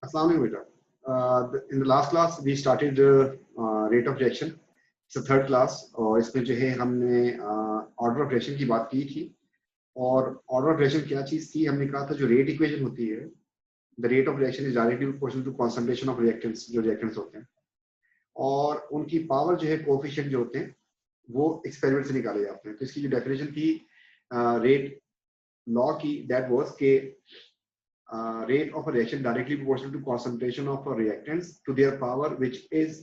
अस्सलाम वालेकुम बेटा। In the last class we started rate of reaction, it's third class, और इसमें जो है हमने ऑर्डर ऑफ रिएक्शन की बात की थी। और ऑर्डर ऑफ रिएक्शन क्या चीज़ थी, हमने कहा था जो रेट इक्वेशन होती है, the rate of reaction is directly proportional to concentration of reactants, जो रिएक्टेंट्स होते हैं, और उनकी पावर जो है कोएफिशिएंट जो होते हैं वो एक्सपेरिमेंट से निकाले जाते हैं। तो इसकी जो डेफिनेशन थी रेट लॉ की, दैट वाज के rate of a reaction directly proportional to concentration of a reactants to their power which is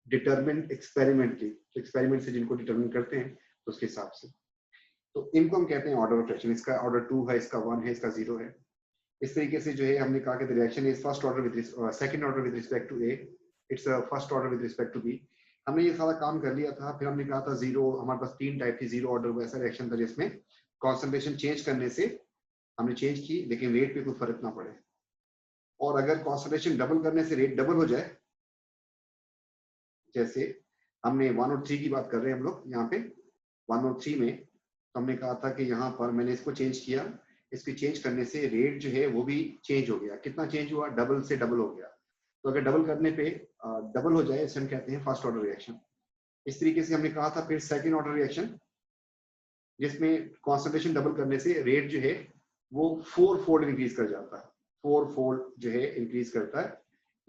determined experimentally। तो एक्सपेरिमेंट से जिनको डिटरमिन करते हैं तो उसके हिसाब से, तो इनको हम कहते हैं ऑर्डर ऑफ रिएक्शन। इसका ऑर्डर 2 है, इसका 1 है, इसका 0 है। इस तरीके से जो है हमने कहा कि the reaction is first order with second order with respect to A, it's a first order with respect to B. हमने ये सारा काम कर लिया था। फिर हमने कहा था जीरो, हमारे पास 3 टाइप की जीरो ऑर्डर वैसा रिएक्शन था जिसमें कॉन्सेंट्रेशन चेंज करने से हमने चेंज की लेकिन रेट पे कोई फर्क ना पड़े, और अगर कॉन्सेंट्रेशन डबल करने से रेट डबल हो जाए, जैसे हमने 1 और 3 की बात कर रहे हैं हम लोग यहाँ पे 1 और 3 में, तो हमने कहा था कि यहाँ पर मैंने इसको चेंज किया, इसके चेंज करने से रेट जो है वो भी चेंज हो गया। कितना चेंज हुआ? डबल से डबल हो गया। तो अगर डबल करने पे डबल हो जाए, इसे हम कहते हैं फर्स्ट ऑर्डर रिएक्शन। इस तरीके से हमने कहा था फिर सेकेंड ऑर्डर रिएक्शन, जिसमें कॉन्सेंट्रेशन डबल करने से रेट जो है वो 4 फोल्ड इंक्रीज कर जाता है, 4 फोल्ड जो है इंक्रीज करता है।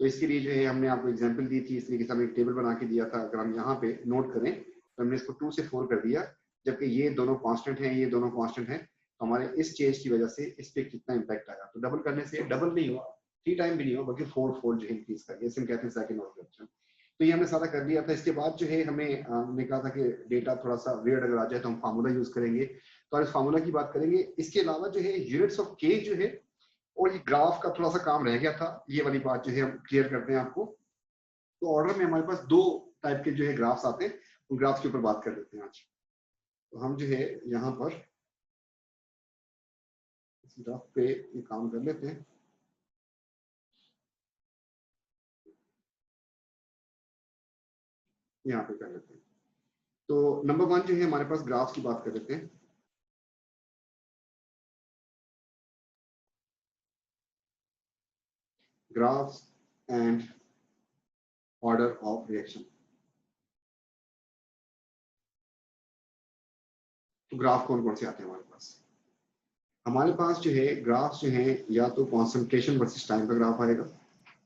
तो इसके लिए जो है हमने आपको एग्जांपल दी थी, इस तरीके से हमने एक टेबल बना के दिया था। अगर हम यहाँ पे नोट करें तो हमने इसको 2 से 4 कर दिया, जबकि ये दोनों कांस्टेंट हैं, ये दोनों कांस्टेंट हैं। तो हमारे इस चेंज की वजह से इस पे कितना इंपैक्ट आया। तो डबल करने से डबल नहीं हुआ, 3 टाइम भी नहीं हुआ, बल्कि 4 फोल्ड जो है इंक्रीज कर गया। इसे हम कहते हैं सेकंड ऑर्डर रिएक्शन। तो ये हमने सारा कर लिया था। इसके बाद जो है हमने कहा था कि डेटा थोड़ा सा वियर्ड अगर आ जाए तो हम फार्मूला यूज करेंगे, तो आज इस फार्मूला की बात करेंगे। इसके अलावा जो है यूनिट्स ऑफ के जो है, और ये ग्राफ का थोड़ा सा काम रह गया था, ये वाली बात जो है हम क्लियर करते हैं आपको। तो ऑर्डर में हमारे पास 2 टाइप के जो है ग्राफ्स आते हैं, उन ग्राफ्स के ऊपर बात कर लेते हैं आज। तो हम जो है यहाँ पर इस ग्राफ पे ये काम कर लेते हैं। यहाँ पे कर लेते हैं। तो नंबर 1 जो है हमारे पास ग्राफ्स की बात कर लेते हैं। Graphs and order of reaction. तो ग्राफ कौन कौन से आते हैं हमारे पास? हमारे पास जो है ग्राफ्स जो है, या तो कॉन्सेंट्रेशन वर्सेस टाइम का ग्राफ आएगा।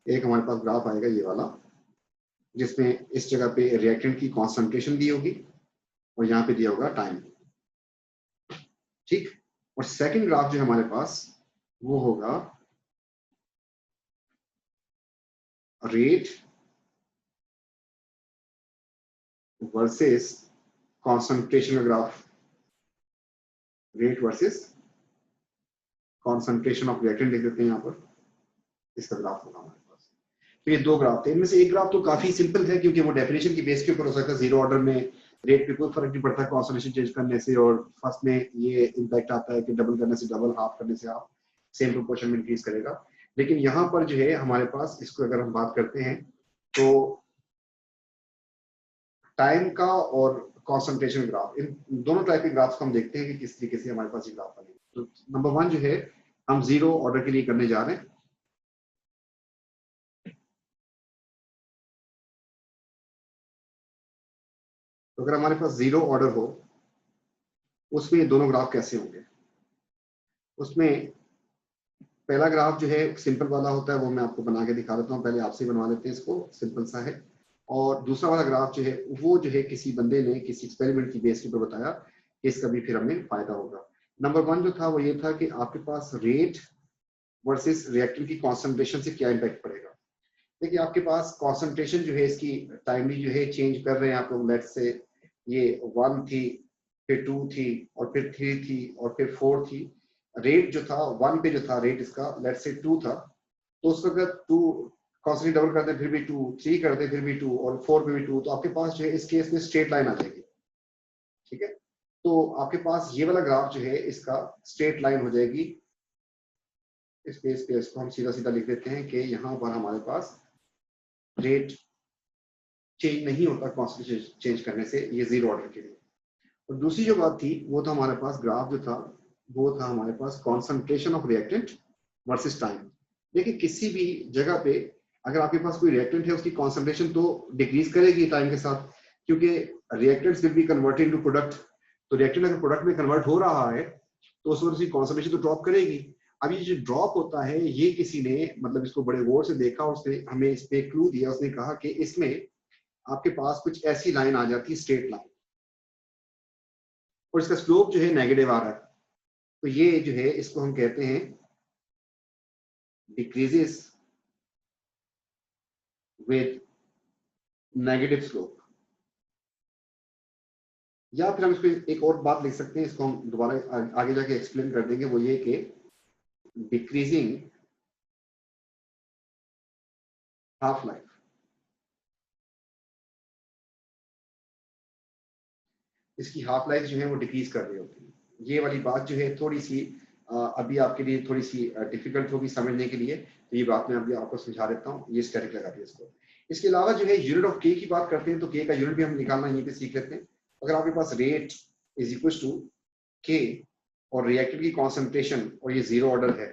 एक हमारे पास ग्राफ आएगा ये वाला, जिसमें इस जगह पे रिएक्टेंट की कॉन्सेंट्रेशन दी होगी और यहाँ पे दिया होगा टाइम, ठीक। और सेकंड ग्राफ जो है हमारे पास वो होगा रेट वर्सेस कॉन्सेंट्रेशन का graph, rate versus concentration of reactant लिख देते हैं यहाँ पर, इसका ग्राफ होगा हमारे पास। तो ये 2 ग्राफ थे। इनमें से एक ग्राफ तो काफी सिंपल है, क्योंकि वो डेफिनेशन की बेस के ऊपर हो सकता है। जीरो ऑर्डर में रेट पे कोई फर्क नहीं पड़ता कॉन्सेंट्रेशन चेंज करने से, और फर्स्ट में ये इंपैक्ट आता है कि डबल करने से डबल, हाफ करने से हाफ, सेम प्रोपोर्शन में इंक्रीज करेगा। लेकिन यहाँ पर जो है हमारे पास, इसको अगर हम बात करते हैं तो टाइम का और कॉन्सेंट्रेशन ग्राफ, इन दोनों टाइप के ग्राफ्स को हम देखते हैं कि किस तरीके से हमारे पास ये ग्राफ बनेगा। तो नंबर 1 जो है हम जीरो ऑर्डर के लिए करने जा रहे हैं। तो अगर हमारे पास जीरो ऑर्डर हो, उसमें ये दोनों ग्राफ कैसे होंगे? उसमें पहला ग्राफ जो है सिंपल वाला होता है, वो मैं आपको बना के दिखा देता हूँ। पहले आपसे बनवा लेते हैं इसको, सिंपल सा है। और दूसरा वाला ग्राफ जो है वो जो है किसी बंदे ने किसी एक्सपेरिमेंट की बेस के ऊपर बताया, इसका भी फिर हमें फायदा होगा। नंबर 1 जो था वो ये था कि आपके पास रेट वर्सेस रिएक्टेंट की कॉन्सेंट्रेशन से क्या इंपैक्ट पड़ेगा। देखिए आपके पास कॉन्सेंट्रेशन जो है इसकी टाइमली जो है चेंज कर रहे हैं आप लोग। लेट्स से ये 1 थी, फिर 2 थी, और फिर 3 थी, और फिर 4 थी। रेट जो था 1 पे जो था रेट इसका, लेट्स से 2 था, तो उस वक्त 2 कॉन्स्टेंट डबल करते फिर भी 2, 3 करते फिर भी 2, और 4 पे भी 2, तो आपके पास जो है इस केस में स्ट्रेट लाइन आ जाएगी, ठीक है। तो आपके पास ये वाला ग्राफ जो है इसका स्ट्रेट लाइन हो जाएगी। इस केस पे इसको हम सीधा सीधा लिख देते हैं कि यहाँ पर हमारे पास रेट चेंज नहीं होता कॉन्सेंट्रेशन चेंज करने से, ये जीरो ऑर्डर के लिए। और दूसरी जो बात थी वो था हमारे पास ग्राफ जो था वो था हमारे पास concentration of reactant versus time. देखिए किसी भी जगह पे अगर आपके पास कोई रिएक्टेंट है उसकी कॉन्सेंट्रेशन तो डिक्रीज करेगी टाइम के साथ, क्योंकि reactants will be converted into product. तो रिएक्टेंट अगर प्रोडक्ट में कन्वर्ट हो रहा है तो उसमें उसकी कॉन्सेंट्रेशन तो ड्रॉप करेगी। अब ये जो ड्रॉप होता है ये किसी ने मतलब इसको बड़े गौर से देखा, उसने हमें इस पे क्लू दिया, उसने कहा कि इसमें आपके पास कुछ ऐसी लाइन आ जाती है स्ट्रेट लाइन, और इसका स्लोप जो है नेगेटिव आ रहा है, तो ये जो है इसको हम कहते हैं डिक्रीजेस विद नेगेटिव स्लोप। या फिर हम इसको एक और बात लिख सकते हैं, इसको हम दोबारा आगे जाके एक्सप्लेन कर देंगे, वो ये कि डिक्रीजिंग हाफ लाइफ। इसकी हाफ लाइफ जो है वो डिक्रीज कर रही होती है। ये वाली बात जो है थोड़ी सी अभी आपके लिए थोड़ी सी डिफिकल्ट होगी समझने के लिए, तो ये बात मैं अभी आपको समझा देता हूँ। ये स्टैटिक लगा दिया इसको। इसके अलावा जो है यूनिट ऑफ के की बात करते हैं, तो के का यूनिट भी हम निकालना यहीं पे सीख लेते हैं। अगर आपके पास रेट इज इक्वल टू के और रिएक्टेंट की कॉन्सेंट्रेशन और ये जीरो ऑर्डर है,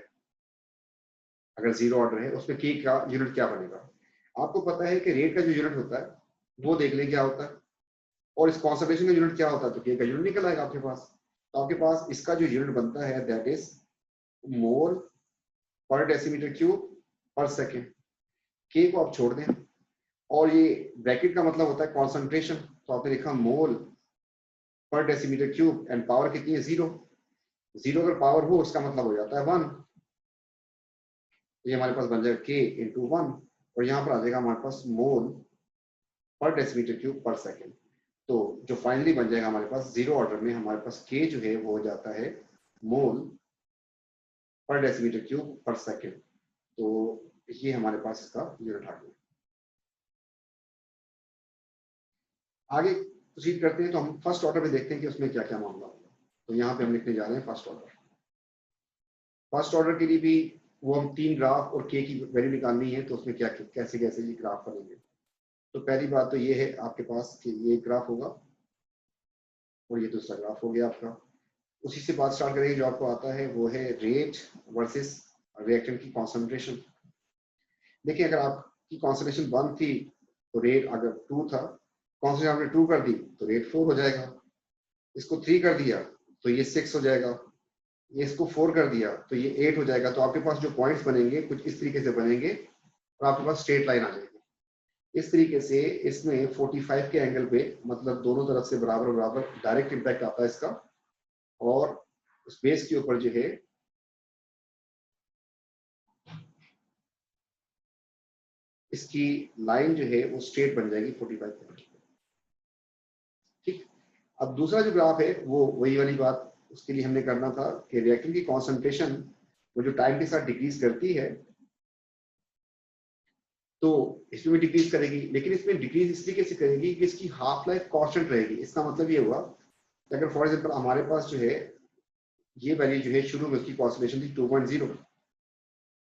अगर जीरो ऑर्डर है उसमें के का यूनिट क्या बनेगा। आपको पता है कि रेट का जो यूनिट होता है वो देख लें क्या होता है, और इस कॉन्सेंट्रेशन का यूनिट क्या होता है, तो के का यूनिट निकल आएगा आपके पास। तो आपके पास इसका जो यूनिट बनता है दैट इज मोल पर डेसीमीटर क्यूब पर सेकेंड। के को आप छोड़ दें, और ये ब्रैकेट का मतलब होता है कॉन्सेंट्रेशन, तो आपने लिखा मोल पर डेसीमीटर क्यूब एंड पावर कितनी है, जीरो। जीरो अगर पावर हो उसका मतलब हो जाता है 1, तो ये हमारे पास बन जाएगा के इंटू 1, और यहाँ पर आ जाएगा हमारे पास मोल पर डेसीमीटर क्यूब पर सेकेंड। तो जो फाइनली बन जाएगा हमारे पास जीरो ऑर्डर में हमारे पास के जो है वो हो जाता है मोल पर डेसीमीटर क्यूब पर सेकेंड। तो ये हमारे पास इसका यूनिट आ गया। आगे प्रोसीड करते हैं, तो हम फर्स्ट ऑर्डर में देखते हैं कि उसमें क्या क्या मामला होगा। तो यहाँ पे हम लिखने जा रहे हैं फर्स्ट ऑर्डर। फर्स्ट ऑर्डर के लिए भी वो हम 3 ग्राफ और के की वैल्यू निकालनी है, तो उसमें क्या कैसे कैसे ये ग्राफ बनेंगे। तो पहली बात तो ये है आपके पास कि ये ग्राफ होगा और ये दूसरा ग्राफ हो गया आपका। उसी से बात स्टार्ट करेंगे, जो आपको आता है वो है रेट वर्सेस रिएक्टेंट की कॉन्सेंट्रेशन। देखिए अगर आपकी कॉन्सेंट्रेशन 1 थी तो रेट अगर 2 था, कॉन्सेंट्रेशन आपने 2 कर दी तो रेट 4 हो जाएगा। इसको 3 कर दिया तो ये 6 हो जाएगा। ये इसको 4 कर दिया तो ये 8 हो जाएगा। तो आपके पास जो पॉइंट्स बनेंगे कुछ इस तरीके से बनेंगे और आपके पास स्ट्रेट लाइन आ जाएगी। इस तरीके से इसमें 45 के एंगल पे, मतलब दोनों तरफ से बराबर बराबर डायरेक्ट इम्पैक्ट आता है इसका, और उस बेस के ऊपर जो है इसकी लाइन जो है वो स्ट्रेट बन जाएगी 45 के। ठीक। अब दूसरा जो ग्राफ है वो वही वाली बात, उसके लिए हमने करना था कि रिएक्टेंट की कॉन्सेंट्रेशन वो जो टाइम के साथ डिक्रीज करती है तो इसमें भी डिक्रीज करेगी, लेकिन इसमें डिक्रीज इस तरीके से करेगी कि इसकी हाफ लाइफ कांस्टेंट रहेगी। इसका मतलब ये हुआ कि अगर फॉर एग्जांपल हमारे पास जो है ये वैल्यू जो है शुरू में उसकी कॉन्सेंट्रेशन थी 2.0,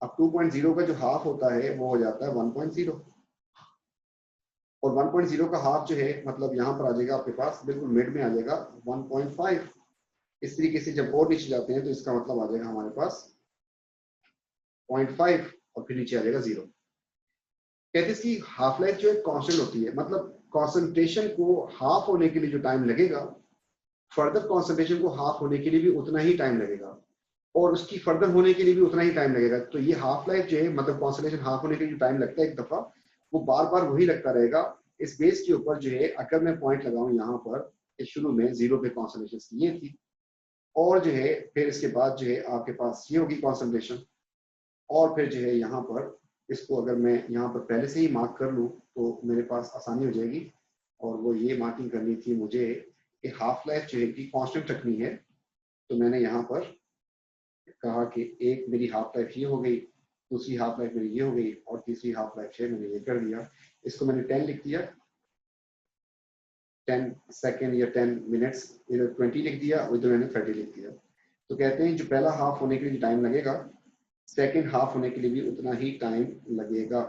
अब 2.0 का जो हाफ होता है वो हो जाता है 1.0, और 1.0 का हाफ जो है मतलब यहाँ पर आ जाएगा आपके पास बिल्कुल मिड में आ जाएगा 1.5। इस तरीके से जब और नीचे जाते हैं तो इसका मतलब आ जाएगा हमारे पास 0.5 और फिर नीचे आ जाएगा 0। कहते हैं इसकी हाफ लाइफ जो है कांस्टेंट होती है, मतलब कॉन्सेंट्रेशन को हाफ होने के लिए जो टाइम लगेगा, फर्दर कॉन्सेंट्रेशन को हाफ होने के लिए भी उतना ही टाइम लगेगा, और उसकी फर्दर होने के लिए भी उतना ही टाइम लगेगा। तो ये हाफ लाइफ जो है मतलब कॉन्सेंट्रेशन हाफ होने के लिए जो टाइम लगता है एक दफा, वो बार बार वही लगता रहेगा। इस बेस के ऊपर जो है अगर मैं पॉइंट लगाऊं यहाँ पर शुरू में 0 पे कॉन्सेंट्रेशन ये थी, और जो है फिर इसके बाद जो है आपके पास ये होगी कॉन्सेंट्रेशन, और फिर जो है यहाँ पर इसको अगर मैं यहाँ पर पहले से ही मार्क कर लूँ तो मेरे पास आसानी हो जाएगी। और वो ये मार्किंग करनी थी मुझे कि हाफ लाइफ जो है कि कांस्टेंट रखनी है, तो मैंने यहाँ पर कहा कि एक मेरी हाफ लाइफ ये हो गई, दूसरी हाफ लाइफ मेरी ये हो गई, और तीसरी हाफ लाइफ है मैंने ये कर दिया। इसको मैंने 10 लिख दिया, 10 सेकेंड या 10 मिनट्स, इधर 20 लिख दिया और इधर मैंने 30 लिख दिया। तो कहते हैं जो पहला हाफ होने के लिए टाइम लगेगा, सेकेंड हाफ होने के लिए भी उतना ही टाइम लगेगा,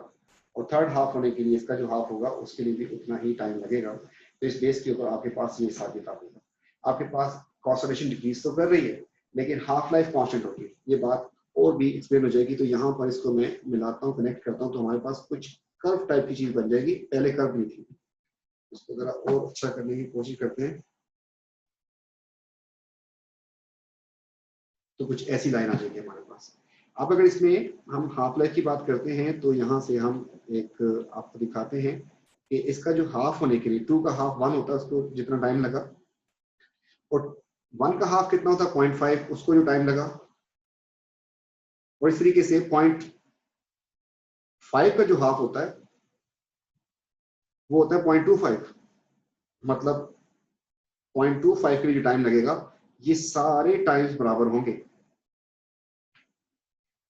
और थर्ड हाफ होने के लिए इसका जो हाफ होगा उसके लिए भी उतना ही टाइम लगेगा। तो इस बेस के ऊपर आपके पास ये हिसाब किताब होगा। आपके पास कॉन्सेंट्रेशन डिक्रीज तो कर रही है लेकिन हाफ लाइफ कांस्टेंट होगी, ये बात और भी एक्सप्लेन हो जाएगी। तो यहाँ पर इसको मैं मिलाता हूँ, कनेक्ट करता हूँ, तो हमारे पास कुछ कर्व टाइप की चीज बन जाएगी। पहले कर्व नहीं थी, इसको जरा और अच्छा करने की कोशिश करते हैं। तो कुछ ऐसी लाइन आ जाएगी हमारे पास। अब अगर इसमें हम हाफ लाइफ की बात करते हैं तो यहाँ से हम एक आपको दिखाते हैं कि इसका जो हाफ होने के लिए 2 का हाफ 1 होता है, उसको जितना टाइम लगा, और 1 का हाफ कितना होता है 0.5, उसको जो टाइम लगा, और इस तरीके से 0.5 का जो हाफ होता है वो होता है 0.25, मतलब 0.25 के लिए जो टाइम लगेगा ये सारे टाइम्स बराबर होंगे।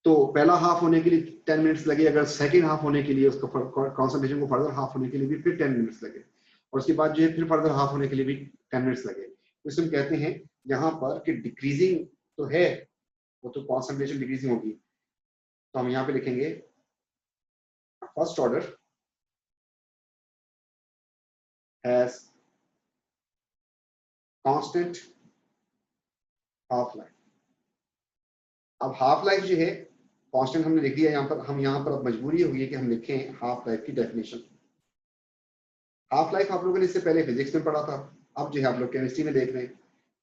तो पहला हाफ होने के लिए 10 मिनट्स लगे, अगर सेकेंड हाफ होने के लिए उसका कॉन्सेंट्रेशन को फर्दर हाफ होने के लिए भी फिर 10 मिनट्स लगे, और उसके बाद जो है फिर फर्दर हाफ होने के लिए भी 10 मिनट्स लगे। तो इसमें कहते हैं यहाँ पर कि डिक्रीजिंग तो है, वो तो कॉन्सेंट्रेशन डिक्रीजिंग होगी। तो हम यहाँ पे लिखेंगे first order has constant half life. अब हाफ लाइफ जो है कांस्टेंट हमने लिख दिया यहाँ पर, हम यहाँ पर अब मजबूरी होगी है कि हम लिखें हाफ लाइफ की डेफिनेशन। हाफ लाइफ आप लोगों ने इससे पहले फिजिक्स में पढ़ा था, अब जो है आप लोग केमिस्ट्री में देख रहे हैं।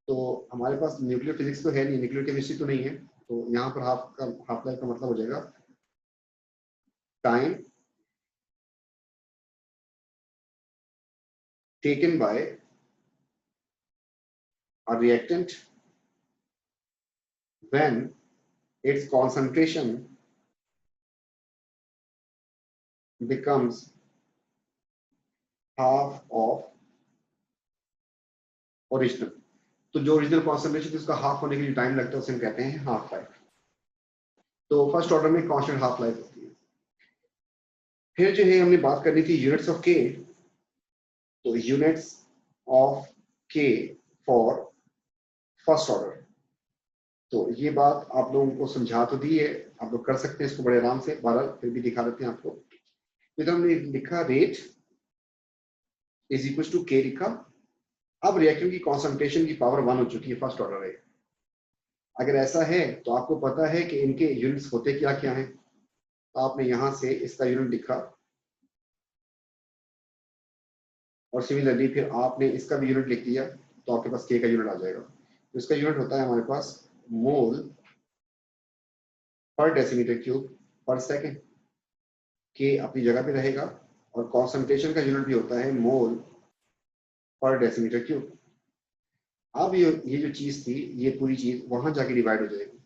तो हमारे पास न्यूक्लियर फिजिक्स तो है नहीं, न्यूक्लियर केमिस्ट्री तो नहीं है, तो यहाँ पर हाफ लाइफ का मतलब हो जाएगा time taken by a reactant when it's concentration becomes half of original। तो जो ओरिजिनल कॉन्सेंट्रेशन उसका हाफ होने के लिए टाइम लगता है उसे हम कहते हैं हाफ लाइफ। तो फर्स्ट ऑर्डर में कांस्टेंट हाफ लाइफ होती है। फिर जो है हमने बात करनी थी यूनिट्स ऑफ के। तो यूनिट्स ऑफ के फॉर फर्स्ट ऑर्डर, तो ये बात आप लोगों को समझा तो दी है, आप लोग कर सकते हैं इसको बड़े आराम से, 12 फिर भी दिखा देते हैं आपको। फिर हमने लिखा रेट इज इक्वल टू के लिखा। अब रिएक्टेंट की कॉन्सेंट्रेशन की पावर 1 हो चुकी है, फर्स्ट ऑर्डर है। अगर ऐसा है तो आपको पता है कि इनके यूनिट्स होते क्या क्या हैं, तो आपने यहां से इसका यूनिट लिखा, और सिमिलरली फिर आपने इसका भी यूनिट लिख दिया, तो आपके पास के का यूनिट आ जाएगा। तो इसका यूनिट होता है हमारे पास मोल पर डेसीमीटर क्यूब पर सेकेंड। के अपनी जगह पे रहेगा, और कॉन्सेंट्रेशन का यूनिट भी होता है मोल पर डेसीमीटर क्यूब। अब ये जो चीज थी, ये पूरी चीज वहां जाके डिवाइड हो जाएगी।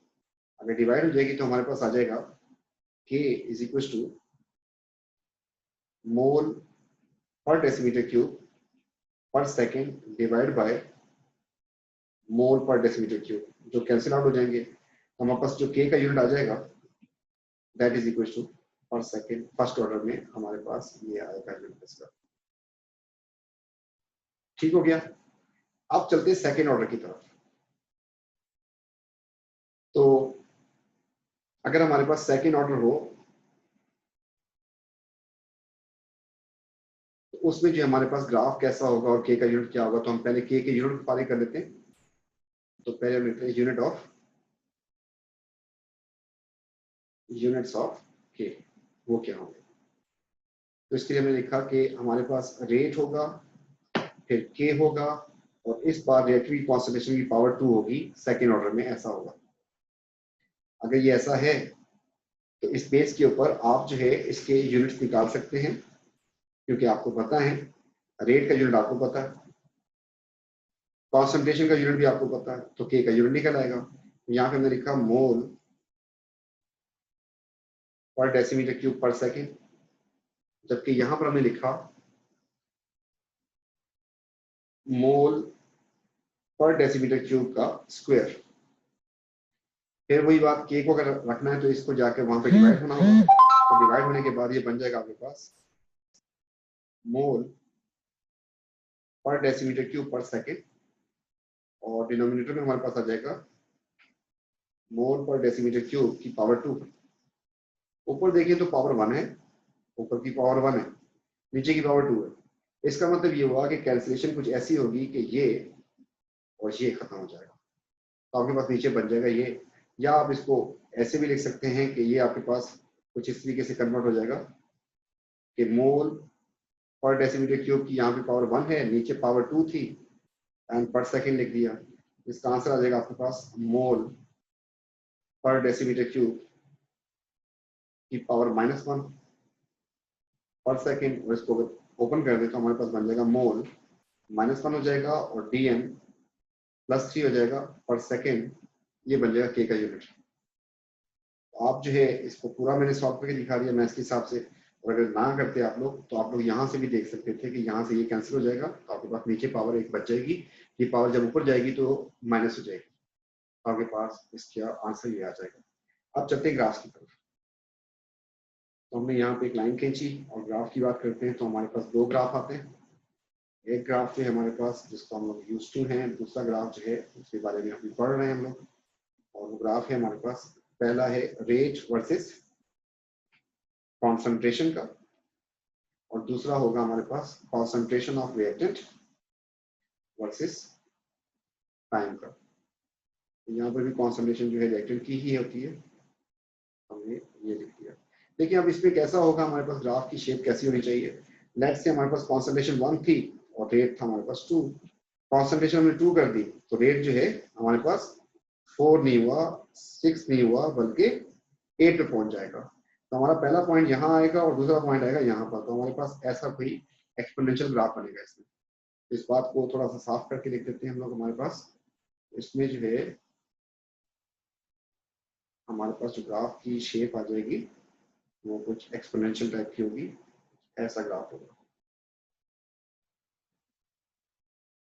अगर डिवाइड हो जाएगी तो हमारे पास आ जाएगा के इज इक्वल टू मोल पर डेसीमीटर क्यूब पर सेकेंड डिवाइड बाय मोल पर डेसीमीटर क्यूब, जो कैंसिल आउट हो जाएंगे। तो हमारे पास जो के का यूनिट आ जाएगा दैट इज इक्वल टू पर सेकेंड। फर्स्ट ऑर्डर में हमारे पास ये आएगा यूनिट इसका। ठीक हो गया। अब चलते हैं सेकेंड ऑर्डर की तरफ। तो अगर हमारे पास सेकेंड ऑर्डर हो तो उसमें जो हमारे पास ग्राफ कैसा होगा और के का यूनिट क्या होगा, तो हम पहले के यूनिट पारी कर लेते हैं। तो पहले हम लिखते हैं यूनिट्स ऑफ के, वो क्या होंगे। तो इसके लिए हमने लिखा कि हमारे पास रेट होगा, फिर के होगा, और इस बार रिएक्टर की कॉन्सेंट्रेशन की पावर 2 होगी सेकेंड ऑर्डर में, ऐसा होगा। अगर ये ऐसा है तो इस बेस के ऊपर आप जो है इसके यूनिट्स निकाल सकते हैं, क्योंकि आपको पता है रेट का यूनिट आपको पता है, कॉन्सेंट्रेशन का यूनिट भी आपको पता है, तो के का यूनिट निकल आएगा। यहाँ पे हमने लिखा मोल पर डेसीमीटर क्यूब पर सेकेंड, जबकि यहां पर हमने लिखा मोल पर डेसीमीटर क्यूब का स्क्वायर। फिर वही बात, के को अगर रखना है तो इसको जाके वहां पे डिवाइड होना होगा, तो डिवाइड होने के बाद ये बन जाएगा आपके पास मोल पर डेसीमीटर क्यूब पर सेकेंड, और डिनोमिनेटर में हमारे पास आ जाएगा मोल पर डेसीमीटर क्यूब की पावर 2। ऊपर देखिए तो पावर 1 है, ऊपर की पावर 1 है, नीचे की पावर 2 है। इसका मतलब ये हुआ कि कैंसिलेशन कुछ ऐसी होगी कि ये और ये खत्म हो जाएगा, तो आपके पास नीचे बन जाएगा ये, या आप इसको ऐसे भी लिख सकते हैं कि ये आपके पास कुछ इस तरीके से कन्वर्ट हो जाएगा कि मोल पर डेसीमीटर क्यूब की यहाँ पे पावर 1 है, नीचे पावर 2 थी एंड पर सेकेंड लिख दिया। इसका आंसर आ जाएगा आपके पास मोल पर डेसीमीटर क्यूब की पावर -1 पर सेकेंड। और इसको ओपन कर दे तो हमारे पास बन जाएगा मोल -1 हो जाएगा और dm +3 हो जाएगा पर सेकेंड। ये बन जाएगा k का यूनिट। तो आप जो है इसको पूरा मैंने सॉल्व करके दिखा दिया मैथ्स के हिसाब से। और अगर ना करते आप लोग तो आप लोग यहाँ से भी देख सकते थे कि यहाँ से ये कैंसिल हो जाएगा तो आपके पास नीचे पावर 1 बच जाएगी। ये पावर जब ऊपर जाएगी तो माइनस हो जाएगी, तो आपके पास इसका आंसर ये आ जाएगा। अब चलते हैं ग्राफ की तरफ। तो हमने यहाँ पे एक लाइन खींची और ग्राफ की बात करते हैं तो हमारे पास दो ग्राफ आते हैं। एक ग्राफ है हमारे पास जिसको हम लोग यूज टू हैं, दूसरा ग्राफ जो है उसके बारे में अभी पढ़ रहे हैं हम लोग। और वो ग्राफ है हमारे पास, पहला है रेट वर्सेस कॉन्सेंट्रेशन का और दूसरा होगा हमारे पास concentration of reactant versus time का। तो यहाँ पर भी कॉन्सेंट्रेशन जो है रिएक्टेंट की ही होती है, हमने ये लिख दिया। देखिए अब इसमें कैसा होगा, हमारे पास ग्राफ की शेप कैसी होनी चाहिए। लेट्स से हमारे पास कॉन्सेंट्रेशन 1 थी और रेट था हमारे पास 2। कॉन्सेंट्रेशन हमने 2 कर दी तो रेट जो है हमारे पास 4 नहीं हुआ, 6 नहीं हुआ, बल्कि 8 पे पहुंच जाएगा। तो हमारा पहला पॉइंट यहाँ आएगा और दूसरा पॉइंट आएगा यहाँ पर। तो हमारे पास ऐसा कोई एक्सपोनेंशियल ग्राफ बनेगा इसमें। तो इस बात को थोड़ा सा साफ करके लिख देते हैं हम लोग। हमारे पास इसमें जो है हमारे पास जो ग्राफ की शेप आ जाएगी वो कुछ एक्सपोनेंशियल टाइप की होगी, ऐसा ग्राफ होगा।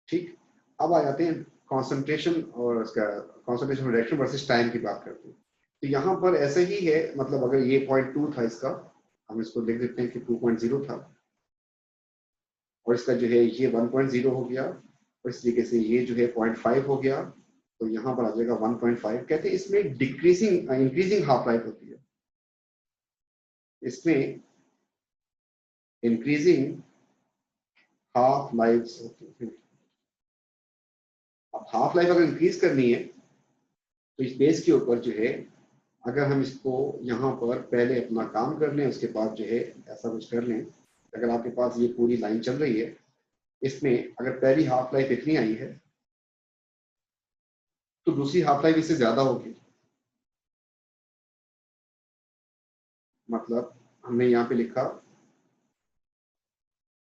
ठीक, अब आ जाते हैं कॉन्सेंट्रेशन और उसका कॉन्सेंट्रेशन रिएक्शन वर्सेस टाइम की बात करते हैं। तो यहाँ पर ऐसे ही है, मतलब अगर ये पॉइंट 2 था इसका, हम इसको लिख देते हैं कि 2.0 था और इसका जो है ये 1.0 हो गया और इस तरीके से ये जो है 0.5 हो गया। तो यहाँ पर आ जाएगा 1.5। कहते हैं इसमें डिक्रीजिंग इंक्रीजिंग हाफ लाइफ होती है, इसमें इंक्रीजिंग हाफ लाइफ होती है। अब हाफ लाइफ अगर इंक्रीज करनी है तो इस बेस के ऊपर जो है अगर हम इसको यहाँ पर पहले अपना काम कर लें, उसके बाद जो है ऐसा कुछ कर लें। अगर आपके पास ये पूरी लाइन चल रही है, इसमें अगर पहली हाफ लाइफ इतनी आई है तो दूसरी हाफ लाइफ इससे ज्यादा होगी। मतलब हमने यहाँ पे लिखा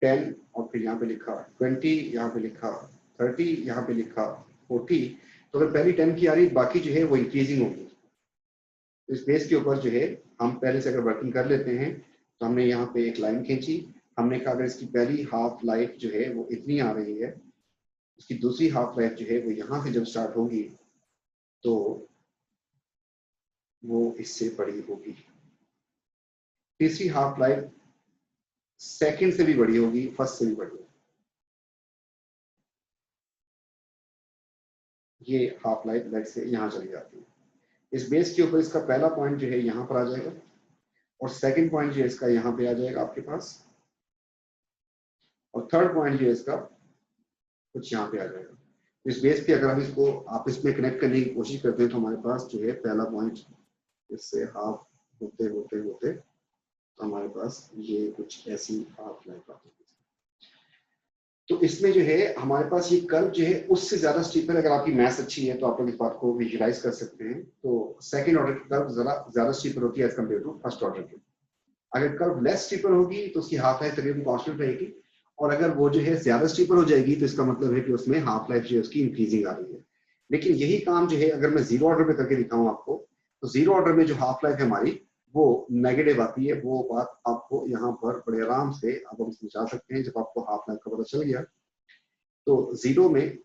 10 और फिर यहाँ पे लिखा 20, यहाँ पे लिखा 30, यहाँ पे लिखा 40। तो अगर पहली 10 की आ रही, बाकी जो है वो इंक्रीजिंग होगी। तो इस बेस के ऊपर जो है हम पहले से अगर वर्किंग कर लेते हैं तो हमने यहाँ पे एक लाइन खींची। हमने कहा अगर इसकी पहली हाफ लाइफ जो है वो इतनी आ रही है, इसकी दूसरी हाफ लाइफ जो है वो यहाँ से जब स्टार्ट होगी तो वो इससे बड़ी होगी। तीसरी हाफ लाइफ सेकंड से भी बड़ी होगी, फर्स्ट से भी बड़ी होगी। ये हाफ लाइफ लेट से यहाँ चली जाती है। इस बेस के ऊपर इसका पहला पॉइंट जो है यहाँ पर आ जाएगा और सेकंड पॉइंट जो है इसका यहाँ पे आ जाएगा आपके पास, और थर्ड पॉइंट जो है इसका कुछ यहाँ पे आ जाएगा। इस बेस पे अगर हम इसको आपस में कनेक्ट करने की कोशिश करते हैं तो हमारे पास जो है पहला पॉइंट इससे हाफ होते होते होते तो हमारे पास ये कुछ ऐसी हाफ लाइफ आती है। तो इसमें जो है हमारे पास ये कर्व जो है उससे ज्यादा स्टीपर, अगर आपकी मैथ्स अच्छी है तो आप लोग इस बात को विजुलाइज कर सकते हैं। तो सेकंड ऑर्डर की कर्व ज्यादा स्टीपर होती है as compared to first order की। अगर कर्व लेस स्टीपर होगी तो उसकी हाफ लाइफ तकरीबन कांस्टेंट रहेगी, और अगर वो जो है ज्यादा स्टीपर हो जाएगी तो इसका मतलब है कि उसमें हाफ लाइफ जो है उसकी इंक्रीजिंग आ रही है। लेकिन यही काम जो है अगर मैं जीरो ऑर्डर में करके दिखाऊं आपको, तो जीरो ऑर्डर में जो हाफ लाइफ है हमारी वो नेगेटिव आती है। वो बात आपको यहाँ पर बड़े आराम से आप हम समझा सकते हैं। जब आपको हाफ लाइफ का पता चल गया तो जीरो में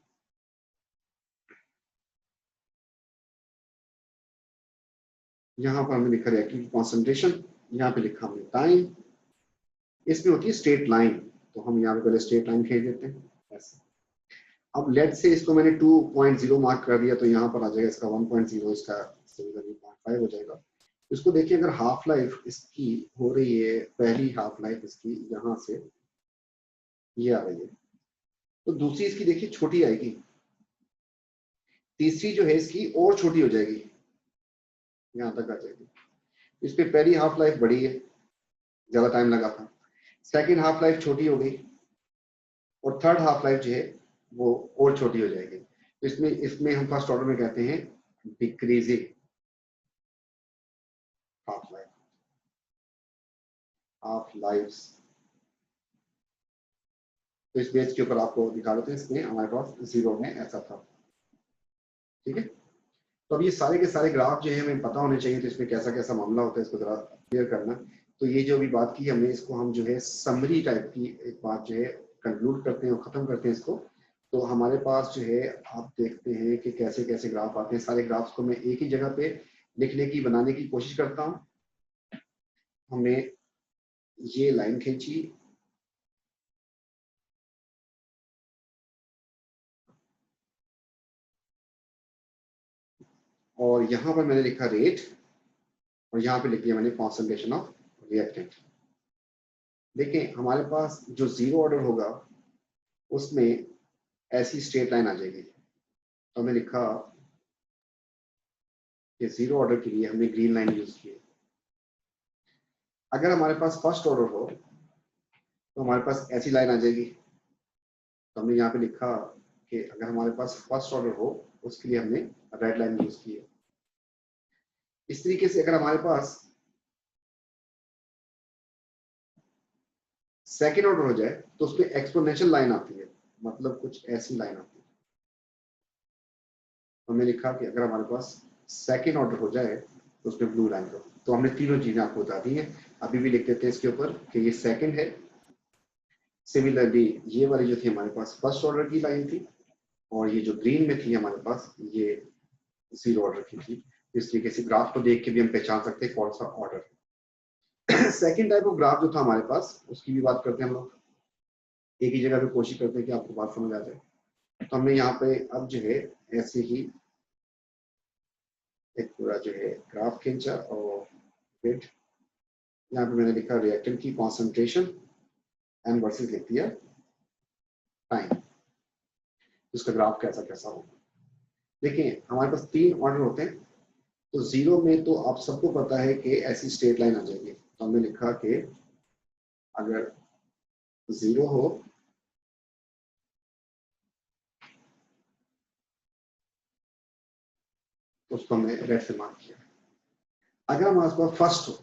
यहाँ पर हमने लिखा रिएक्टिव कॉन्सेंट्रेशन, यहाँ पे लिखा हमने टाइम, इसमें होती है स्ट्रेट लाइन। तो हम यहाँ पे पहले स्ट्रेट लाइन खींच देते हैं ऐसे। अब लेट से इसको मैंने 2.0 मार्क कर दिया तो यहाँ पर आ जाएगा इसका 1.0, इसका 0.5 हो जाएगा। इसको देखिए, अगर हाफ लाइफ इसकी हो रही है, पहली हाफ लाइफ इसकी यहाँ से ये आ रही है, तो दूसरी इसकी देखिए छोटी आएगी, तीसरी जो है इसकी और छोटी हो जाएगी, यहाँ तक आ जाएगी। इस पे पहली हाफ लाइफ बड़ी है, ज्यादा टाइम लगा था, सेकंड हाफ लाइफ छोटी हो गई, और थर्ड हाफ लाइफ जो है वो और छोटी हो जाएगी। तो इसमें इसमें हम फर्स्ट ऑर्डर में कहते हैं decreasing half life, half lifes. तो इस बेस के ऊपर आपको दिखा देते हैं, इसमें हमारे पास जीरो में ऐसा था। ठीक है, तो अब ये सारे के सारे ग्राफ जो है हमें पता होने चाहिए, तो इसमें कैसा कैसा मामला होता है इसको जरा क्लियर करना। तो ये जो भी बात की हमने, इसको हम जो है समरी टाइप की एक बात जो है कंक्लूड करते हैं और खत्म करते हैं इसको। तो हमारे पास जो है आप देखते हैं कि कैसे कैसे ग्राफ आते हैं। सारे ग्राफ्स को मैं एक ही जगह पे लिखने की, बनाने की कोशिश करता हूँ। हमने ये लाइन खींची, और यहां पर मैंने लिखा रेट, और यहाँ पे लिख दिया मैंने कॉन्सेंट्रेशन ऑफ रिएक्टेंट। देखें हमारे पास जो जीरो ऑर्डर होगा उसमें ऐसी स्ट्रेट लाइन आ जाएगी। तो हमने लिखा कि जीरो ऑर्डर के लिए हमने ग्रीन लाइन यूज की है। अगर हमारे पास फर्स्ट ऑर्डर हो तो हमारे पास ऐसी लाइन आ जाएगी। तो हमने यहाँ पे लिखा कि अगर हमारे पास फर्स्ट ऑर्डर हो उसके लिए हमने रेड लाइन यूज की है। इस तरीके से अगर हमारे पास सेकेंड ऑर्डर हो जाए तो उसमें एक्सपोनेंशियल लाइन आती है, मतलब कुछ ऐसी लाइन आती है। हमने लिखा कि अगर हमारे पास सेकेंड ऑर्डर हो जाए तो उसमें ब्लू लाइन हो। तो हमने तीनों चीजें आपको बता दी हैं। अभी भी लिख देते हैं इसके ऊपर कि ये सेकेंड है। सिमिलरली ये वाली जो थी हमारे पास फर्स्ट ऑर्डर की लाइन थी, और ये जो ग्रीन में थी हमारे पास ये जीरो ऑर्डर की थी। इस तरीके से ग्राफ को देख के भी हम पहचान सकते हैं कौन सा ऑर्डर है। सेकेंड टाइप ऑफ ग्राफ जो था हमारे पास उसकी भी बात करते हैं हम लोग। एक ही जगह पे कोशिश करते हैं कि आपको बात समझ आ जाए। तो हमने यहाँ पे अब जो है ऐसे ही एक पूरा जो है ग्राफ खींचा, और फिर यहाँ पे मैंने लिखा रिएक्टेंट की कॉन्सेंट्रेशन एंड वर्सेस लिख दिया टाइम, उसका ग्राफ कैसा कैसा होगा। देखिए हमारे पास तीन ऑर्डर होते हैं। तो जीरो में तो आप सबको पता है कि ऐसी स्ट्रेट लाइन आ जाएगी। तो हमने लिखा कि अगर जीरो हो तो उसको हमने रेड से मार्क किया। अगर हमारे पास फर्स्ट हो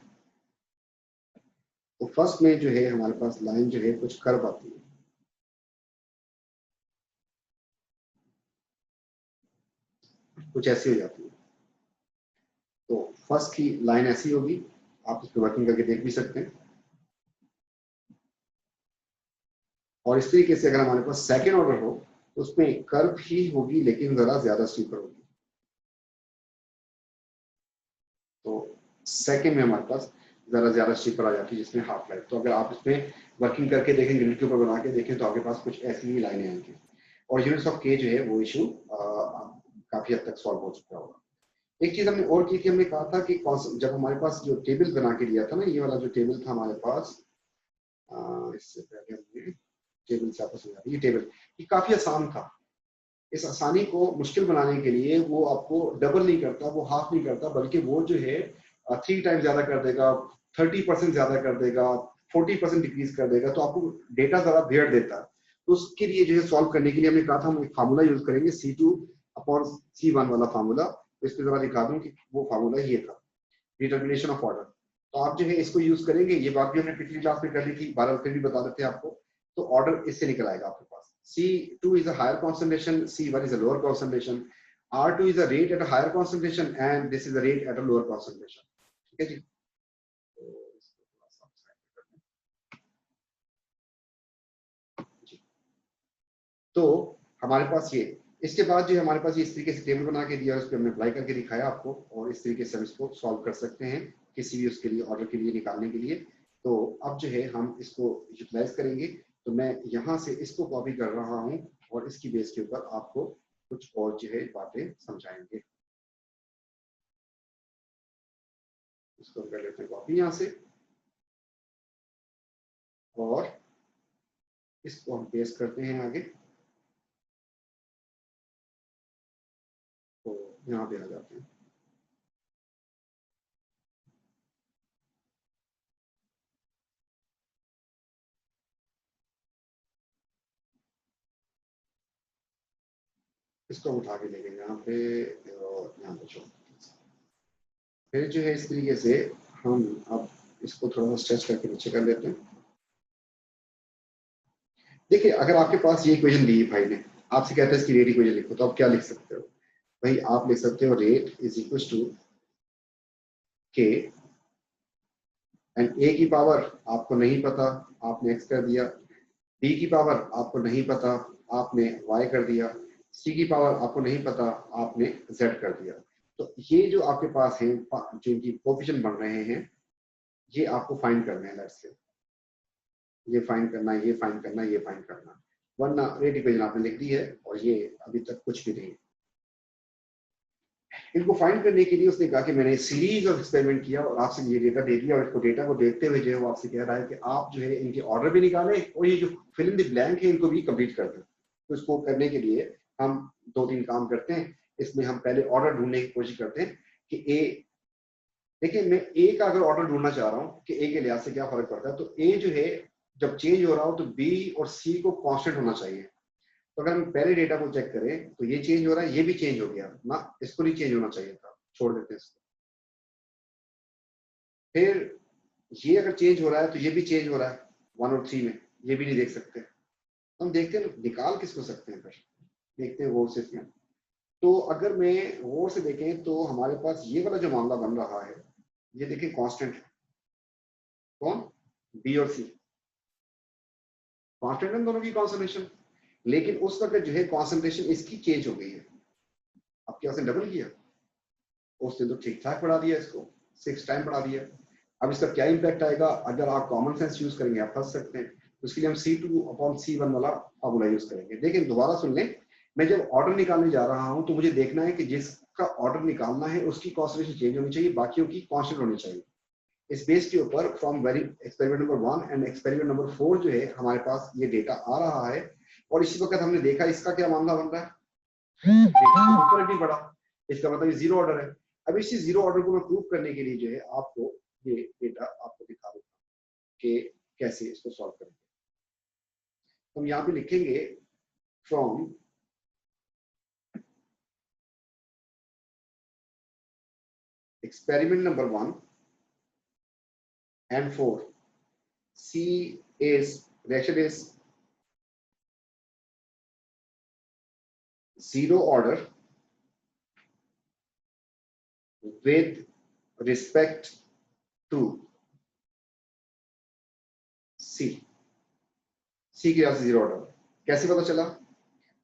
तो फर्स्ट में जो है हमारे पास लाइन जो है कुछ कर्व आती है, कुछ ऐसी हो जाती है। तो फर्स्ट की लाइन ऐसी होगी, आप इस पर वर्किंग करके देख भी सकते हैं। और इस तरीके से अगर हमारे पास सेकेंड ऑर्डर हो तो उसमें कर्व ही होगी, लेकिन जरा ज्यादा स्टीपर होगी। तो सेकेंड में हमारे पास जरा ज्यादा स्टीपर आ जाती है जिसमें हाफ लाइफ। तो अगर आप इसमें वर्किंग करके देखें, ग्रिड के ऊपर बना के देखें, तो आपके पास कुछ ऐसी ही लाइनें आएंगी। और यूनिट्स ऑफ के जो है वो इशू काफी हद तक सॉल्व हो चुका होगा। एक चीज हमने और की थी, हमने कहा था कि जब हमारे पास जो टेबल बना के दिया था ना, ये वाला जो टेबल था हमारे पास, इससे पहले हमने टेबल से आपको समझा ये टेबल, ये काफी आसान था। इस आसानी को मुश्किल बनाने के लिए वो आपको डबल नहीं करता, वो हाफ नहीं करता, बल्कि वो जो है 3 टाइम ज्यादा कर देगा, 30% ज्यादा कर देगा, 40% डिक्रीज कर देगा। तो आपको डेटा जरा भेड़ देता है। तो उसके लिए जो है सॉल्व करने के लिए हमने कहा था हम एक फार्मूला यूज करेंगे, C2/C1 वाला फार्मूला। तो इस पर जरा दिखा दूं कि वो फार्मूला ये था, डिटर्मिनेशन ऑफ ऑर्डर। तो आप जो है इसको यूज करेंगे। ये बात भी हमने पिछली क्लास में कर ली थी, बार फिर भी बता देते हैं आपको। तो ऑर्डर इससे निकल आएगा आपके पास। C2 is a higher concentration, C1 is a lower concentration, R2 is a rate at a higher concentration, and this is a rate at a lower concentration. ठीक है जी। तो हमारे पास ये, इसके बाद जो हमारे पास इस तरीके से टेबल बना के दिया, उस पर हमने अप्लाई करके दिखाया आपको, और इस तरीके से हम इसको सॉल्व कर सकते हैं किसी भी उसके लिए ऑर्डर के लिए निकालने के लिए। तो अब जो है हम इसको यूटिलाइज करेंगे। तो मैं यहाँ से इसको कॉपी कर रहा हूँ, और इसकी बेस के ऊपर आपको कुछ और जो है बातें समझाएंगे। इसको कर लेते हैं कॉपी यहाँ से, और इसको हम पेस्ट करते हैं आगे। तो यहाँ पे आ जाते हैं। इसको उठा के लेंगे यहाँ पे और यहाँ पे छोड़। फिर जो है इस तरीके से हम अब इसको थोड़ा स्ट्रेच करके नीचे कर लेते हैं। देखिए अगर आपके पास ये इक्वेशन दी भाई ने, आपसे कहता है इसकी रेट इक्वेशन लिखो, तो आप क्या लिख सकते हो भाई? आप लिख सकते हो रेट इज इक्वल टू के एंड ए की पावर आपको नहीं पता, आपने एक्स कर दिया, बी की पावर आपको नहीं पता, आपने वाई कर दिया, सी की पावर आपको नहीं पता, आपने जेड कर दिया। तो ये जो आपके पास है जो इनकी कोफिशिएंट बन रहे हैं, ये आपको फाइंड करने हैं। लेट्स से ये फाइंड करना, ये फाइंड करना, ये फाइंड करना, वरना रेट इक्वेशन आपने लिख दी है और ये अभी तक कुछ भी नहीं। इनको फाइंड करने के लिए उसने कहा कि मैंने सीरीज ऑफ एक्सपेरिमेंट किया और आपसे ये डेटा दे दिया, और इसको डेटा को देखते हुए जो है वो आपसे कह रहा है कि आप जो है इनके ऑर्डर भी निकालें और ये जो फिल इन द ब्लैंक है इनको भी कंप्लीट कर दें। तो इसको करने के लिए हम 2-3 काम करते हैं। इसमें हम पहले ऑर्डर ढूंढने की कोशिश करते हैं कि ए, देखिए मैं ए का अगर ऑर्डर ढूंढना चाह रहा हूँ कि ए के लिहाज से क्या फर्क पड़ता है, तो ए जो है जब चेंज हो रहा हो तो बी और सी को कांस्टेंट होना चाहिए। तो अगर हम पहले डेटा को चेक करें तो ये चेंज हो रहा है, ये भी चेंज हो गया ना, इसको नहीं चेंज होना चाहिए था, छोड़ देते हैं इसको। फिर ये अगर चेंज हो रहा है तो ये भी चेंज हो रहा है 1 और 3 में, ये भी नहीं देख सकते। हम देखते हैं निकाल किसको सकते हैं, फिर देखते हैं गौर से इसमें। तो अगर मैं गौर से देखें तो हमारे पास ये वाला जो मामला बन रहा है, ये देखिए कांस्टेंट है, कौन? बी और सी कांस्टेंट है दोनों की कॉन्सेंट्रेशन, लेकिन उस वक्त जो है कॉन्सेंट्रेशन इसकी चेंज हो गई है। अब क्या उसने डबल किया? उसने तो ठीक ठाक बढ़ा दिया, इसको 6 टाइम बढ़ा दिया। अब इसका क्या इम्पैक्ट आएगा? अगर आप कॉमन सेंस यूज करेंगे आप फंस सकते हैं, तो उसके लिए हम C2/C1 वाला फॉर्मूला यूज करेंगे। लेकिन दोबारा सुन लें, मैं जब ऑर्डर निकालने जा रहा हूं तो मुझे देखना है कि जिसका ऑर्डर निकालना है उसकी कॉन्सेंट्रेशन चेंज होनी चाहिए, बाकियों की कांस्टेंट होनी चाहिए। इस बेस के ऊपर from very experiment number 1 and experiment number 4 जो है हमारे पास ये डेटा आ रहा है, और इसी वक्त हमने देखा इसका क्या मामला बन रहा है, ऊपर भी बढ़ा, इसका मतलब ये जीरो ऑर्डर है। अब इसी जीरो ऑर्डर को मैं प्रूव करने के लिए जो है आपको ये डेटा आपको दिखा दूंगा कि कैसे इसको सॉल्व करेंगे। हम यहाँ पे लिखेंगे from experiment number 1 and 4, C is reaction is zero order with respect to C की वजह से जीरो ऑर्डर। कैसे पता चला?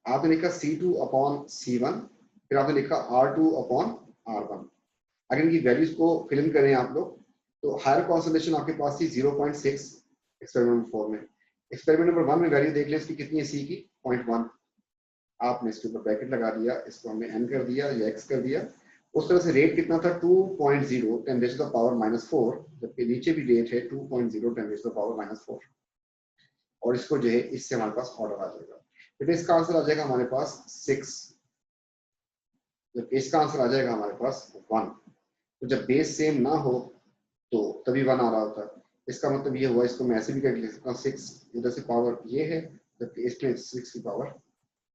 आपने लिखा C2/C1, फिर आपने लिखा R2/R1। अगर इनकी वैल्यूज को फिल इन करें आप लोग, तो हायर कॉन्सेंट्रेशन आपके पास थी 0.6 एक्सपेरिमेंट नंबर 4 में। एक्सपेरिमेंट नंबर 1 में वैल्यू देख लें इसकी कितनी है, C की 0.1। आपने इसके ऊपर ब्रैकेट लगा दिया, इसको हमने n कर दिया या x कर दिया। उस तरह से रेट कितना था 2.0 10⁻⁴, जबकि नीचे भी रेट है 2.0 10⁻⁴, और इसको जो है इससे हमारे पास ऑर्डर आ जाएगा। बेटा इसका आंसर आ जाएगा हमारे पास 6, जबकि इसका आंसर आ जाएगा हमारे पास 1। तो जब बेस सेम ना हो तो तभी 1 आ रहा होता है। इसका मतलब ये हुआ, इसको मैं ऐसे भी करके लिख सकता हूँ 6 इधर से पावर ये है, जबकि इसमें 6 की पावर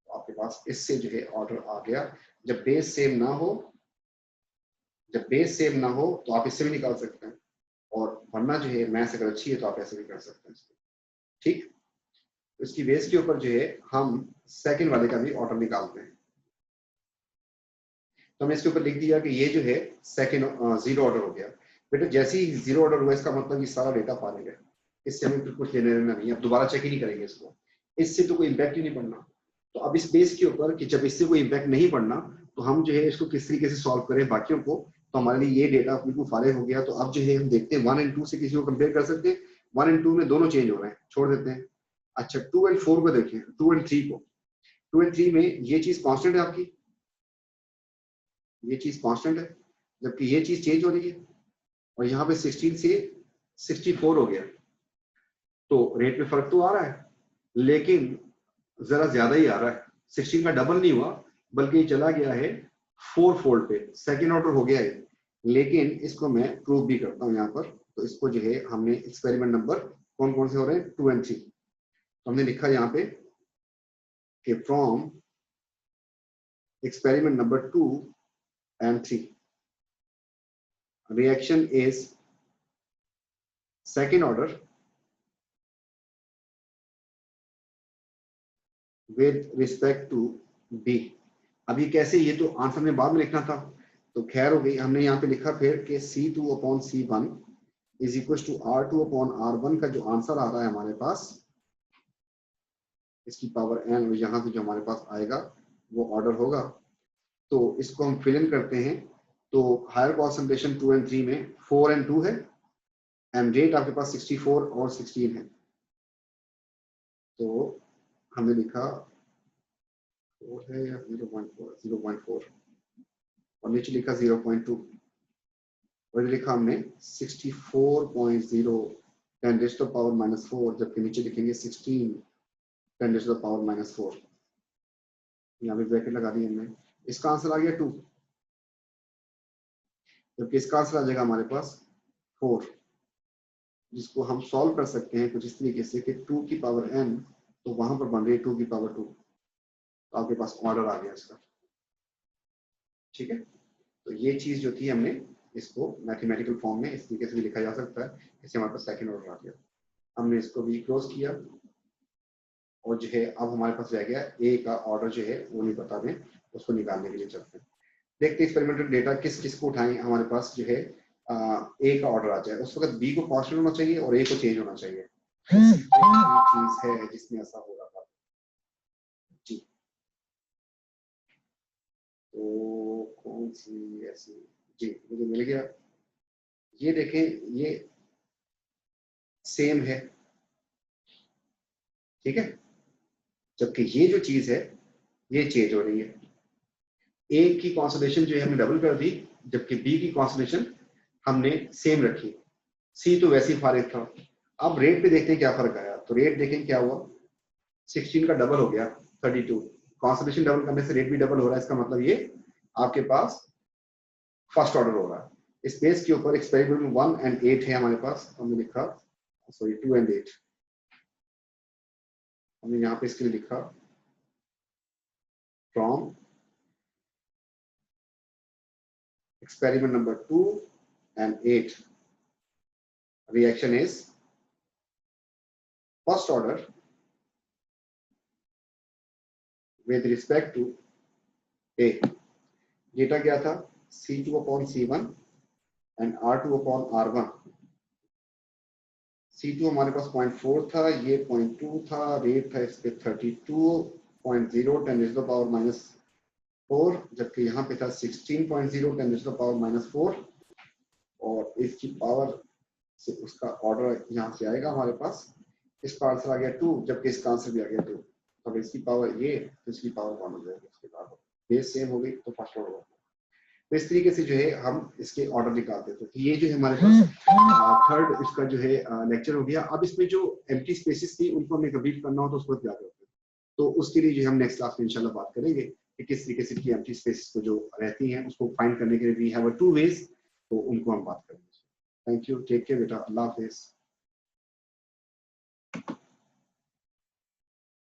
आपके पास इससे जो है ऑर्डर आ गया। जब बेस सेम ना हो, तो आप इससे भी निकाल सकते हैं, और वरना जो है मैथ्स अगर अच्छी है तो आप ऐसे भी कर सकते हैं। ठीक, तो इसकी बेस के ऊपर जो है हम सेकंड वाले का भी ऑर्डर निकालते हैं। तो हमने इसके ऊपर लिख दिया कि ये जो है सेकंड जीरो ऑर्डर हो गया। बेटा जैसे ही जीरो ऑर्डर हुआ इसका मतलब ये सारा डेटा पा लेगा, इससे हमें फिर कुछ लेने देना नहीं है, अब दोबारा चेक ही नहीं करेंगे इसको, इससे तो कोई इम्पैक्ट ही नहीं पड़ना। तो अब इस बेस के ऊपर कि जब इससे कोई इम्पैक्ट नहीं पड़ना तो हम जो है इसको किस तरीके से सॉल्व करें बाकियों को, तो हमारे लिए ये डेटा बिल्कुल फारिग हो गया। तो अब जो है हम देखते हैं 1 और 2 से किसी को कंपेयर कर सकते हैं। 1 और 2 में दोनों चेंज हो रहे हैं, छोड़ देते हैं। अच्छा 2 और 4 को देखें, 2 और 3 को, 2 और 3 में ये चीज कांस्टेंट है आपकी, ये चीज कांस्टेंट है, जबकि ये चीज चेंज हो रही है, और यहाँ पे 16 से 64 हो गया। तो रेट में फर्क तो आ रहा है, लेकिन जरा ज्यादा ही आ रहा है। 16 का डबल नहीं हुआ, बल्कि ये चला गया है 4 फोल्ड पे, सेकेंड ऑर्डर हो गया है। लेकिन इसको मैं प्रूव भी करता हूँ यहाँ पर। तो इसको जो है हमने एक्सपेरिमेंट नंबर कौन कौन से हो रहे हैं 2 और 3, तो हमने लिखा यहाँ पे कि from experiment number 2 and 3. Reaction is second order with respect to B. अब ये कैसे, ये तो आंसर में बाद में लिखना था, तो खैर हो गई, हमने यहाँ पे लिखा फिर कि C2 upon C1 is equal to R2 upon R1 का जो आंसर आ रहा है हमारे पास, इसकी पावर n, और यहाँ से जो हमारे पास आएगा वो ऑर्डर होगा। तो इसको हम फिल इन करते हैं। तो हायर कॉन्सेंट्रेशन 2 and 3 में 4 and 2 है, एंड रेट आपके पास 64 और 16 है। तो हमने लिखा 4 है या 0.4 और नीचे लिखा 0.2 और लिखा हमने 64.0 10 raised to the power minus 4, जबकि नीचे लिखेंगे 16 10 raised to the power minus 4। यहाँ पे ब्रैकेट लगा दी हमने। इसका आंसर आ गया 2, जबकि इसका आंसर आ जाएगा हमारे पास 4, जिसको हम सॉल्व कर सकते हैं कुछ इस तरीके से कि 2 की पावर n, तो वहां पर बन रही है 2 की पावर 2, तो आपके पास ऑर्डर आ गया इसका। ठीक है, तो ये चीज जो थी हमने इसको मैथमेटिकल फॉर्म में इस तरीके से भी लिखा जा सकता है। इससे हमारे पास सेकंड ऑर्डर आ गया। हमने इसको भी क्लोज किया और जो है अब हमारे पास रह गया ए का ऑर्डर जो है वो नहीं बता दें, उसको निकालने के लिए चलते हैं। देखते हैं एक्सपेरिमेंटल डेटा किस किस को उठाएं, हमारे पास जो है ए का ऑर्डर आ जाए। उस वक्त बी को कांस्टेंट होना चाहिए और ए को चेंज होना चाहिए। चीज है जिसमें ऐसा हो रहा था जी। तो कौन सी ऐसी जी मुझे मिल गया। ये देखें, ये सेम है, ठीक है, जबकि ये जो चीज है ये चेंज हो रही है। ए की कॉन्सेंट्रेशन जो है हमने डबल कर दी, जबकि बी की कॉन्सेंट्रेशन हमने सेम रखी। सी तो वैसे ही फारिग था। अब रेट पे देखते हैं क्या फर्क आया। तो रेट देखें क्या हुआ, 16 का डबल हो गया 32। कॉन्सेंट्रेशन डबल करने से रेट भी डबल हो रहा है, इसका मतलब ये आपके पास फर्स्ट ऑर्डर हो रहा है। स्पेस के ऊपर एक्सपेरिमेंट 1 and 8 है हमारे पास, हमने लिखा सॉरी 2 and 8, हमने यहाँ पे इसके लिए लिखा from experiment number 2 and 8 reaction is first order with respect to A। Data क्या था, C2 upon C1 and R2 upon R1। C2 हमारे पास 0.4 था, ये 0.2 था, रेट था इस पे 32.0 10 raised to the power minus 4, जबकि यहाँ पे था 16.0 10 raised to the power minus 4, और इसकी पावर से उसका ऑर्डर यहाँ से आएगा हमारे पास। इसका आंसर आ गया 2, जबकि इसका आंसर भी आ गया 2। तो इसकी पावर ये, तो इसकी पावर 1 हो जाएगी। उसके बाद बेस सेम हो गई तो फर्स्ट ऑर्डर होगा। तो इस तरीके से जो है हम इसके ऑर्डर निकालते थे। तो ये जो है हमारे पास थर्ड इसका जो है लेक्चर हो गया। अब इसमें जो एम्प्टी स्पेसेस थी उनको हमें कंप्लीट करना हो तो उसको याद रखते हैं। तो उसके लिए जो हम नेक्स्ट क्लास में इंशाल्लाह बात करेंगे कि किस तरीके से एम्प्टी स्पेसेस को जो रहती हैं उसको फाइंड करने के लिए वी हैव 2 वेज, तो उनको हम बात करेंगे। थैंक यू, टेक केयर बेटा, अल्लाह हाफिज।